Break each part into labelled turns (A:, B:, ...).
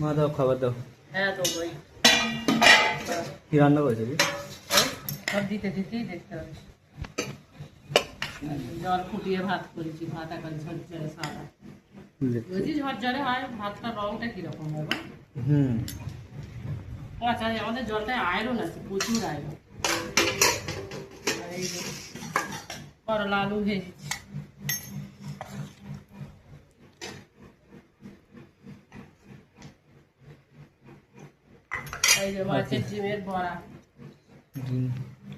A: মা দাও খাবার দাও।
B: হ্যাঁ তো ওই
A: কি রান্না করেছে কি?
B: সব দিতে দিতেই দেখতে হবে। জল ফুটিয়ে ভাত করেছি, ভাত এখন ঝরঝরে সাদা। যদি ঝরঝরে হয় ভাতটা রংটা কিরকম হবে? আচ্ছা, আমাদের জলটায় আয়রন আছে, প্রচুর আয়রন। আর এই যে করলা আলু ভেজেছি। এই যে মাছের ডিমের বড়া।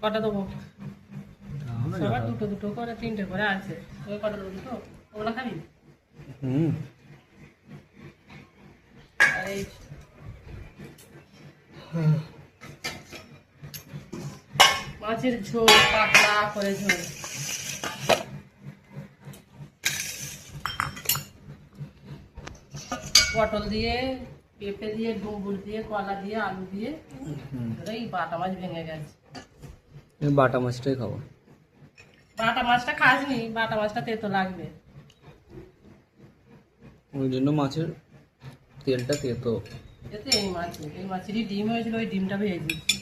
B: কটা দেবো? সবার দুটো দুটো করে, তিনটে করে আছে। ওই কটা দেবো? দুটো? ওগুলো খাবি? আর এই মাছের ঝোল, পাতলা করে ঝোল। পটল দিয়ে, পেঁপে দিয়ে, ডুমুর দিয়ে, কলা দিয়ে, আলু দিয়ে। এই বাটা মাছ ভেঙে গেছে।
A: বাটা মাছটাই খাবো।
B: বাটা মাছটা খাসনি, বাটা মাছটা তেতো লাগবে।
A: ওই জন্য মাছের তেলটা তেতো।
B: এতে এই মাছেরই ডিম হয়েছিল, ওই ডিমটা ভেজে দিচ্ছি।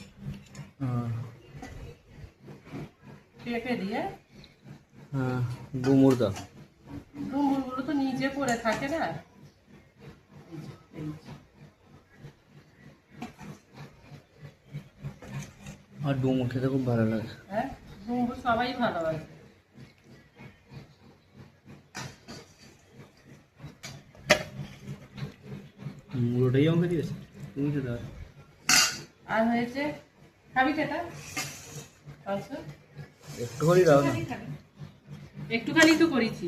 B: পেঁপে দিয়ে।
A: হ্যাঁ, ডুমুর দাও।
B: ডুমুরগুলো তো নিচে পড়ে থাকে না।
A: আর ডুমুর খেতে খুব ভালো লাগে।
B: হ্যাঁ, ডুমুর সবাই ভালোবাসে।
A: মুড়োটাই আমাকে দিয়েছে, তুমি খেতে পারো।
B: আর হয়েছে, খাবি খেটা?
A: একটু করে দাও না।
B: একটুখানি তো করেছি।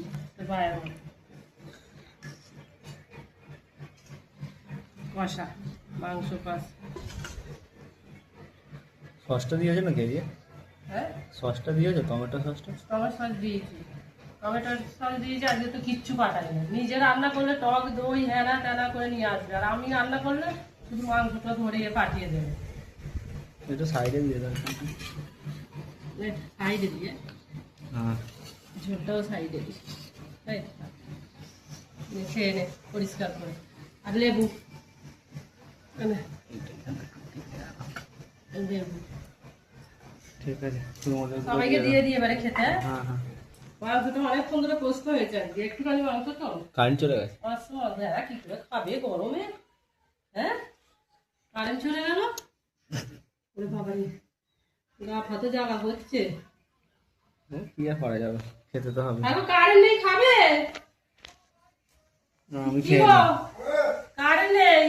B: কষা মাংস কষা।
A: সসটা দিয়েছো না দিয়ে?
B: হ্যাঁ,
A: সসটা দিয়েছো? টমেটো সসটা?
B: টমেটো সস দিয়েছি। টমেটো সস দিয়েছি। আজকে তো কিচ্ছু পাঠাই না। নিজে রান্না করলে টক দই হ্যানা টানা করে নিয়ে আসবে, আর আমি রান্না করলে শুধু মাংসটা ধরে পাঠিয়ে দেবে।
A: এটা সাইডে দিয়ে দাও।
B: সাইডে দিয়ে,
A: হ্যাঁ,
B: ঝোলটাও সাইডে দিই। তাই খেয়ে নে পরিষ্কার করে। আর লেবু, লেবু
A: ঠিক আছে। তোমাদের
B: সবাইকে দিয়ে দিয়ে এবারে খেতে।
A: হ্যাঁ হ্যাঁ।
B: মাংসটা অনেকক্ষণ ধরে কষ্ট হয়েছে আজকে, একটুখানি মাংস তো।
A: কারেন্ট চলে গেছে।
B: কি করে খাবে গরমে? হ্যাঁ, কারেন্ট চলে গেল। ওরে বাবারে, গা ফাতে জাগা হচ্ছে।
A: কি আর করা যাবে, খেতে তো হবে।
B: এখন কারেন্ট নেই, খাবে?
A: আমি
B: কি
A: খেয়ে
B: গো?
A: নিই।
B: কারেন্ট নেই।